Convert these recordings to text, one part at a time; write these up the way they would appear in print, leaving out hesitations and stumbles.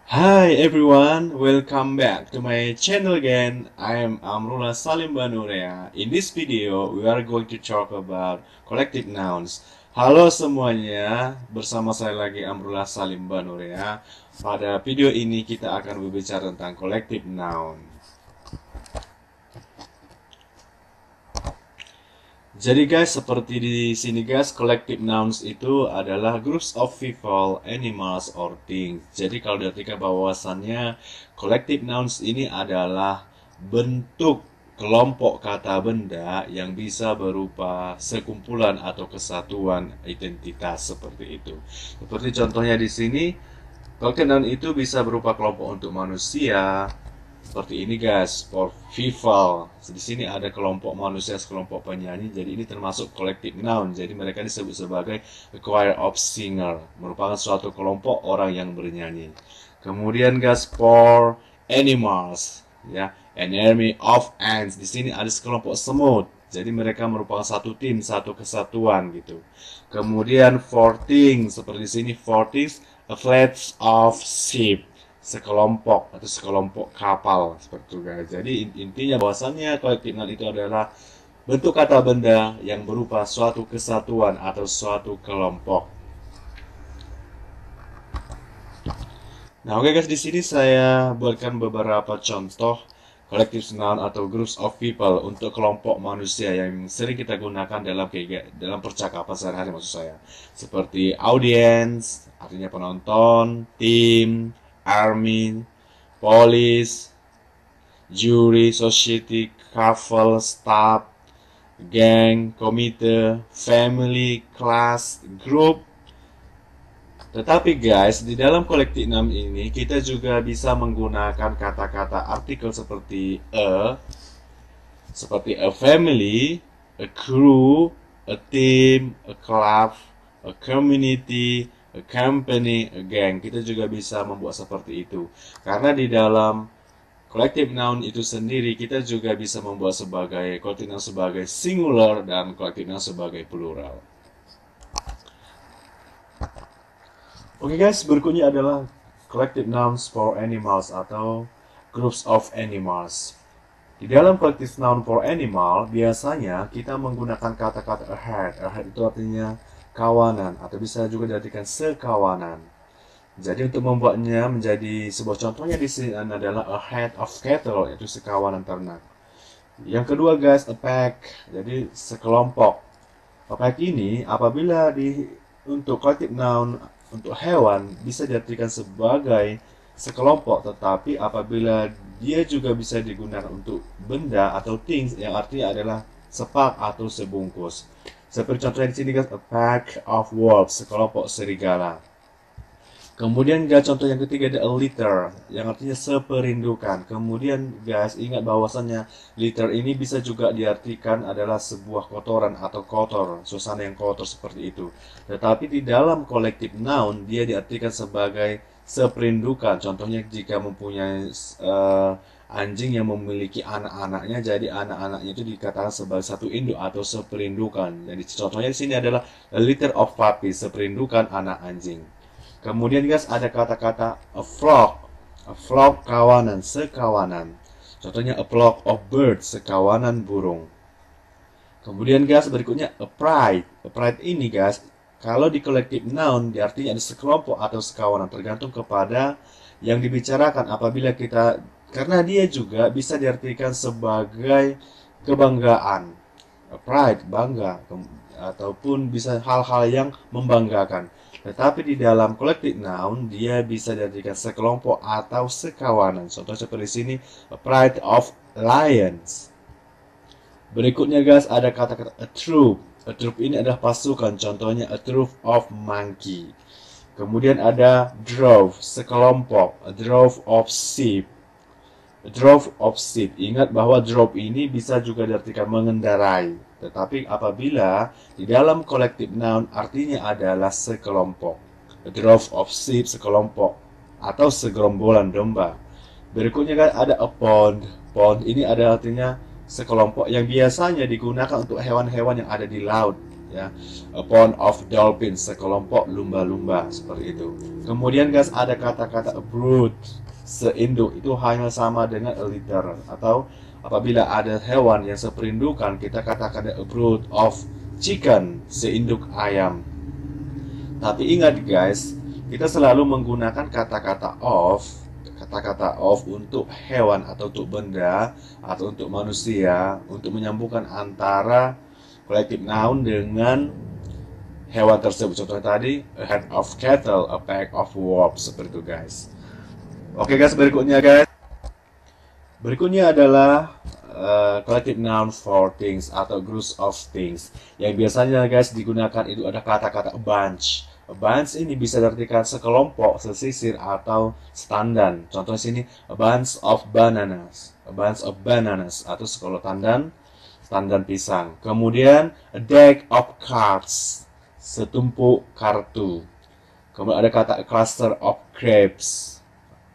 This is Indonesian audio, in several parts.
Hi everyone, welcome back to my channel again. I am Amrullah Salim Banurea. In this video, we are going to talk about collective nouns. Halo semuanya, bersama saya lagi Amrullah Salim Banurea. Pada video ini kita akan berbicara tentang collective noun. Jadi guys, seperti di sini guys, collective nouns itu adalah groups of people, animals, or things. Jadi kalau diartikan bahwasannya collective nouns ini adalah bentuk kelompok kata benda yang bisa berupa sekumpulan atau kesatuan identitas seperti itu. Seperti contohnya di sini, collective noun itu bisa berupa kelompok untuk manusia. Seperti ini guys, for people. Di sini ada kelompok manusia, kelompok penyanyi. Jadi ini termasuk collective noun. Jadi mereka disebut sebagai a choir of singer, merupakan suatu kelompok orang yang bernyanyi. Kemudian guys, for animals, ya, an army of ants. Di sini ada sekelompok semut. Jadi mereka merupakan satu tim, satu kesatuan gitu. Kemudian for things, seperti di sini for things, a fleet of ship, sekelompok atau sekelompok kapal seperti itu guys. Jadi intinya bahwasannya collective noun itu adalah bentuk kata benda yang berupa suatu kesatuan atau suatu kelompok. Nah, oke guys, di sini saya buatkan beberapa contoh collective noun atau groups of people untuk kelompok manusia yang sering kita gunakan dalam percakapan sehari-hari maksud saya. Seperti audience, artinya penonton, team, army, police, jury, society, couple, staff, gang, komite, family, class, group. Tetapi guys, di dalam collective noun ini kita juga bisa menggunakan kata-kata artikel seperti a family, a crew, a team, a club, a community, a company, a gang. Kita juga bisa membuat seperti itu. Karena di dalam collective noun itu sendiri kita juga bisa membuat sebagai collective noun sebagai singular dan collective noun sebagai plural. Oke guys, berikutnya adalah collective nouns for animals atau groups of animals. Di dalam collective noun for animal, biasanya kita menggunakan kata-kata a herd. A herd itu artinya kawanan atau bisa juga diartikan sekawanan. Jadi untuk membuatnya menjadi sebuah contohnya di sini adalah a herd of cattle, yaitu sekawanan ternak. Yang kedua guys, a pack, jadi sekelompok. A pack ini apabila untuk collective noun untuk hewan bisa diartikan sebagai sekelompok, tetapi apabila dia juga bisa digunakan untuk benda atau things yang artinya adalah sepak atau sebungkus. Seperti contohnya di sini guys, a pack of wolves, sekelompok serigala. Kemudian guys, contoh yang ketiga ada a litter, yang artinya seperindukan. Kemudian guys, ingat bahwasannya litter ini bisa juga diartikan adalah sebuah kotoran atau kotor, suasana yang kotor seperti itu. Tetapi di dalam collective noun dia diartikan sebagai seperindukan. Contohnya jika mempunyai anjing yang memiliki anak-anaknya, jadi anak-anaknya itu dikatakan sebagai satu induk atau seperindukan. Jadi contohnya di sini adalah a litter of puppies, seperindukan anak anjing. Kemudian guys ada kata-kata a flock kawanan, sekawanan. Contohnya a flock of birds, sekawanan burung. Kemudian guys berikutnya a pride ini guys kalau di collective noun artinya ada sekelompok atau sekawanan, tergantung kepada yang dibicarakan. Apabila kita, karena dia juga bisa diartikan sebagai kebanggaan, a pride, bangga, ataupun bisa hal-hal yang membanggakan. Tetapi di dalam collective noun dia bisa diartikan sekelompok atau sekawanan. Contoh seperti sini, a pride of lions. Berikutnya guys ada kata-kata a troop. A troop ini adalah pasukan. Contohnya a troop of monkey. Kemudian ada drove, sekelompok. A drove of sheep. A drove of sheep. Ingat bahwa drove ini bisa juga diartikan mengendarai. Tetapi apabila di dalam collective noun artinya adalah sekelompok. A drove of sheep, sekelompok atau segerombolan domba. Berikutnya kan ada a pond. Pond ini ada artinya sekelompok yang biasanya digunakan untuk hewan-hewan yang ada di laut. ya. A pond of dolphins, sekelompok lumba-lumba, seperti itu. Kemudian guys, ada kata-kata a brood, seinduk, itu hanya sama dengan a litter, atau apabila ada hewan yang seperindukan, kita katakan a brood of chicken, seinduk ayam. Tapi ingat guys, kita selalu menggunakan kata-kata of untuk hewan atau untuk benda atau untuk manusia, untuk menyambungkan antara collective noun dengan hewan tersebut. Contohnya tadi, a herd of cattle, a pack of wolves, seperti itu guys. Oke guys, berikutnya adalah collective noun for things atau groups of things, yang biasanya guys digunakan itu ada kata-kata a bunch. A bunch ini bisa diartikan sekelompok, sesisir, atau standan. Contohnya sini, a bunch of bananas, atau sekelompok tandan pisang. Kemudian a deck of cards, setumpuk kartu. Kemudian ada kata a cluster of grapes,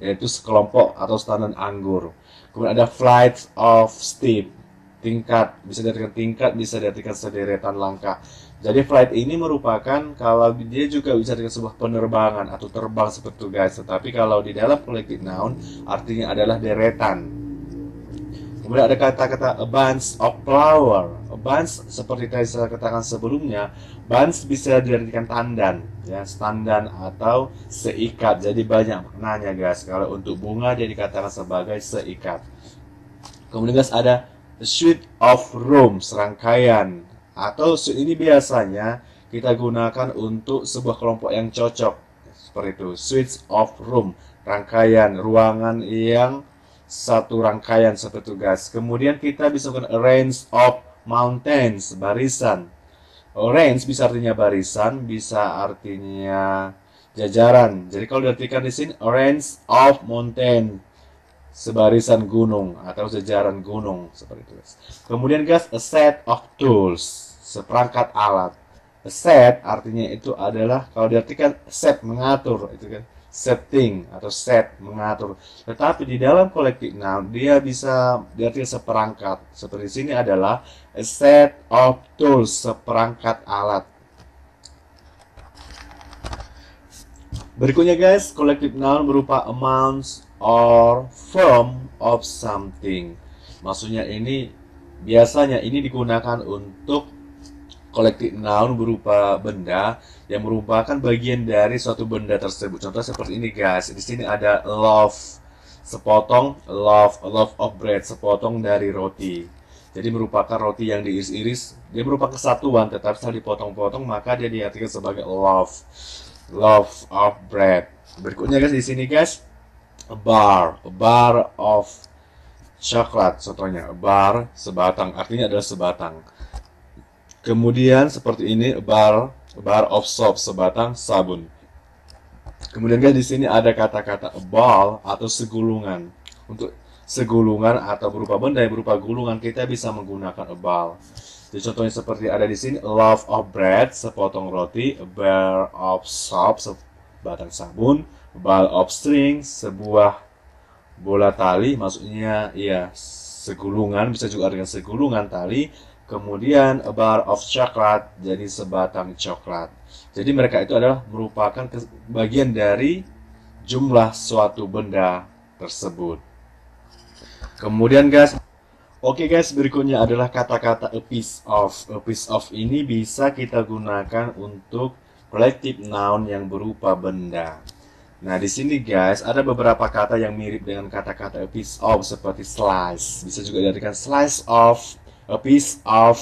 yaitu sekelompok atau standan anggur. Kemudian ada flight of steep, tingkat, bisa diartikan tingkat, bisa diartikan sederetan langkah. Jadi flight ini merupakan, kalau dia juga bisa dengan sebuah penerbangan atau terbang seperti itu guys. Tetapi kalau di dalam collective noun artinya adalah deretan. Kemudian ada kata-kata a bunch of flower. A bunch seperti tadi saya katakan sebelumnya, bunch bisa diartikan tandan, ya, tandan atau seikat. Jadi banyak maknanya guys. Kalau untuk bunga dia dikatakan sebagai seikat. Kemudian guys ada a suite of rooms, serangkaian. Atau suite ini biasanya kita gunakan untuk sebuah kelompok yang cocok, seperti itu, suites of room, rangkaian ruangan yang satu rangkaian, seperti itu guys. Kemudian kita bisa menggunakan a range of mountains, barisan. A range bisa artinya barisan, bisa artinya jajaran. Jadi kalau diartikan di sini a range of mountain, sebarisan gunung atau jajaran gunung, seperti itu guys. Kemudian guys, a set of tools, seperangkat alat. A set artinya itu adalah, kalau diartikan set, mengatur, itu kan setting atau set, mengatur. Tetapi di dalam collective noun dia bisa diartikan seperangkat. Seperti sini adalah a set of tools, seperangkat alat. Berikutnya guys, collective noun berupa amounts or form of something. Maksudnya ini biasanya ini digunakan untuk collective noun berupa benda yang merupakan bagian dari suatu benda tersebut. Contoh seperti ini guys. Di sini ada loaf, sepotong loaf, a loaf of bread, sepotong dari roti. Jadi merupakan roti yang diiris-iris. Dia merupakan kesatuan, tetapi setelah dipotong-potong maka dia diartikan sebagai loaf, loaf of bread. Berikutnya guys, di sini guys, a bar of coklat, contohnya a bar, sebatang, artinya adalah sebatang. Kemudian seperti ini, a bar of soap, sebatang sabun. Kemudian guys, di sini ada kata-kata a ball atau segulungan. Untuk segulungan atau berupa benda yang berupa gulungan, kita bisa menggunakan a ball. Jadi contohnya seperti ada di sini, a loaf of bread, sepotong roti, a bar of soap, sebatang sabun, ball of string, sebuah bola tali, maksudnya ya segulungan, bisa juga dengan segulungan tali. Kemudian a bar of chocolate, jadi sebatang coklat. Jadi mereka itu adalah merupakan bagian dari jumlah suatu benda tersebut. Kemudian guys, oke guys, berikutnya adalah kata-kata a piece of. A piece of ini bisa kita gunakan untuk collective noun yang berupa benda. Nah, di sini guys, ada beberapa kata yang mirip dengan kata-kata a piece of, seperti slice. Bisa juga diartikan slice of, a piece of,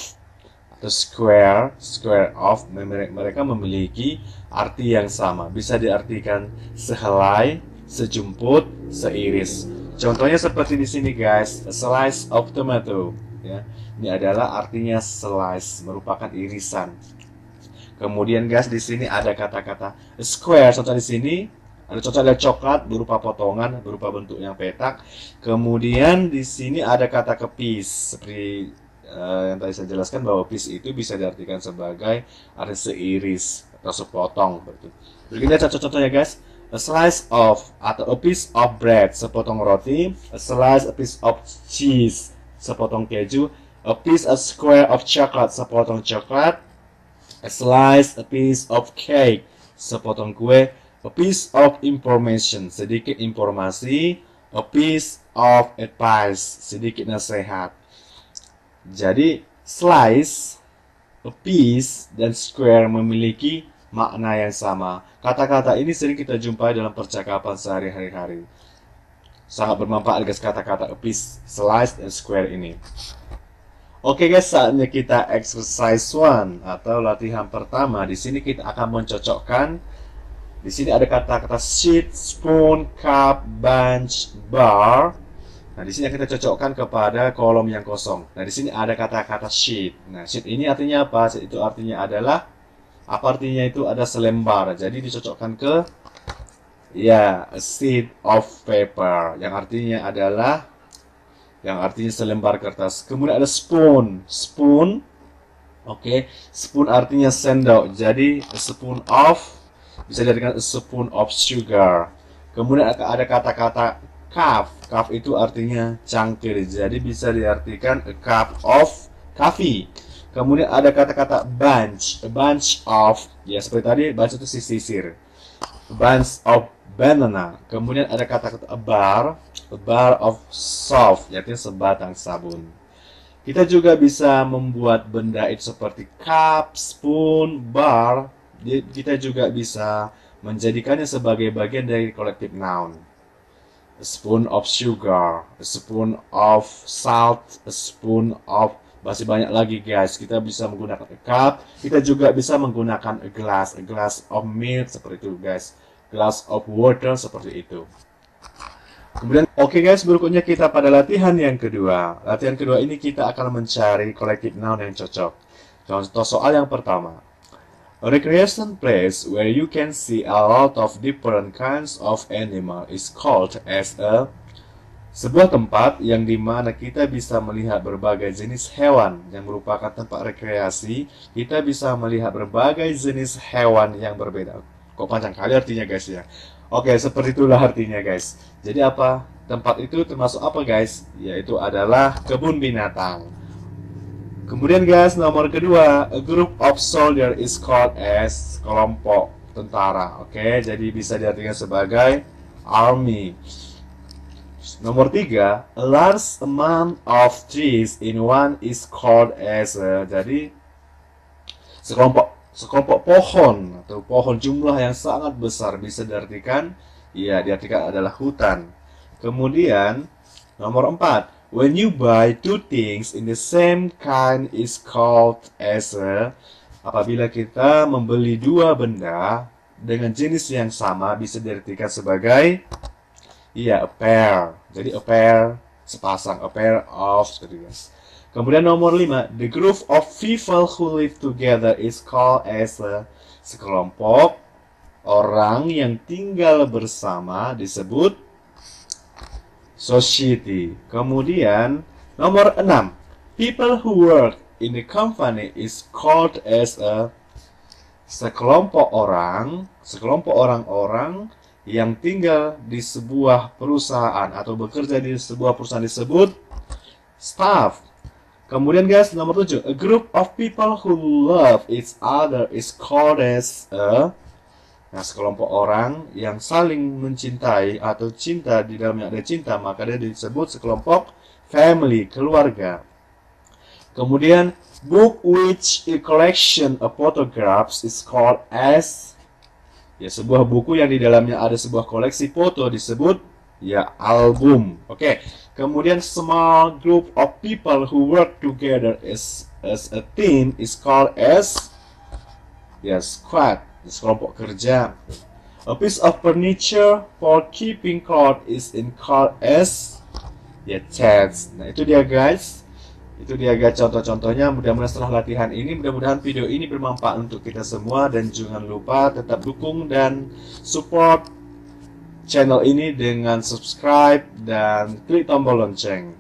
atau square, square of. Mereka memiliki arti yang sama. Bisa diartikan sehelai, sejumput, seiris. Contohnya seperti di sini guys, a slice of tomato. Ya, ini adalah artinya slice, merupakan irisan. Kemudian guys, di sini ada kata-kata a square. Contoh di sini ada contoh ada coklat berupa potongan, berupa bentuk yang petak. Kemudian di sini ada kata piece, seperti yang tadi saya jelaskan bahwa piece itu bisa diartikan sebagai arti seiris atau sepotong. Berikutnya contoh-contohnya guys, a slice of atau a piece of bread, sepotong roti, a piece of cheese, sepotong keju, a piece of square of chocolate, sepotong coklat, A slice, a piece of cake. Sepotong kue. A piece of information. Sedikit informasi. A piece of advice. Sedikit nasihat. Jadi, slice, a piece, dan square memiliki makna yang sama. Kata-kata ini sering kita jumpai dalam percakapan sehari-hari. Sangat bermanfaat guys kata-kata a piece, slice, dan square ini. Oke guys, saatnya kita exercise 1 atau latihan pertama. Di sini kita akan mencocokkan. Di sini ada kata-kata sheet, spoon, cup, bunch, bar. Nah, di sini kita cocokkan kepada kolom yang kosong. Nah, di sini ada kata-kata sheet. Nah, sheet ini artinya apa? Sheet itu artinya adalah artinya itu ada selembar. Jadi dicocokkan ke ya, a sheet of paper yang artinya selembar kertas. Kemudian ada spoon. Spoon. Oke, spoon artinya sendok. Jadi a spoon of bisa diartikan a spoon of sugar. Kemudian ada kata-kata cup. Cup itu artinya cangkir. Jadi bisa diartikan a cup of coffee. Kemudian ada kata-kata bunch. A bunch of, ya seperti tadi, bunch itu sisir. A bunch of banana. Kemudian ada kata-kata a bar of soap, yaitu sebatang sabun. Kita juga bisa membuat benda itu seperti cup, spoon, bar. Kita juga bisa menjadikannya sebagai bagian dari collective noun. A spoon of sugar, a spoon of salt, a spoon of, masih banyak lagi guys. Kita bisa menggunakan a cup. Kita juga bisa menggunakan a glass of milk seperti itu guys. Glass of water seperti itu. Kemudian, oke guys, berikutnya kita pada latihan yang kedua. Latihan kedua ini kita akan mencari collective noun yang cocok. Contoh soal yang pertama. A recreation place where you can see a lot of different kinds of animal is called as a. Sebuah tempat yang dimana kita bisa melihat berbagai jenis hewan yang merupakan tempat rekreasi. Kita bisa melihat berbagai jenis hewan yang berbeda. Kok panjang kali artinya guys ya. Oke, seperti itulah artinya guys. Jadi apa? Tempat itu termasuk apa guys? Yaitu adalah kebun binatang. Kemudian guys, nomor kedua, a group of soldiers is called as, kelompok tentara. Oke, jadi bisa diartikan sebagai army. Nomor tiga, a large amount of trees in one is called as, jadi sekelompok pohon atau pohon jumlah yang sangat besar bisa diartikan, ya diartikan adalah hutan. Kemudian nomor 4, when you buy two things in the same kind is called as a. Apabila kita membeli dua benda dengan jenis yang sama bisa diartikan sebagai a pair. Jadi a pair, sepasang, a pair of, seperti guys. Kemudian nomor 5, the group of people who live together is called as a. Sekelompok orang yang tinggal bersama disebut society. Kemudian nomor 6, people who work in the company is called as a. Sekelompok orang-orang yang tinggal di sebuah perusahaan atau bekerja di sebuah perusahaan disebut staff. Kemudian guys, nomor 7, a group of people who love each other is called as a. Nah, sekelompok orang yang saling mencintai atau cinta, di dalamnya ada cinta, maka dia disebut sekelompok family, keluarga. Kemudian, book which a collection of photographs is called as. Ya, sebuah buku yang di dalamnya ada sebuah koleksi foto disebut ya album. Oke. Kemudian small group of people who work together as a team is called as squad, sekelompok kerja. A piece of furniture for keeping clothes is called as chest. Nah, itu dia guys. Itu dia guys contoh-contohnya. Mudah-mudahan setelah latihan ini, mudah-mudahan video ini bermanfaat untuk kita semua, dan jangan lupa tetap dukung dan support channel ini dengan subscribe dan klik tombol lonceng.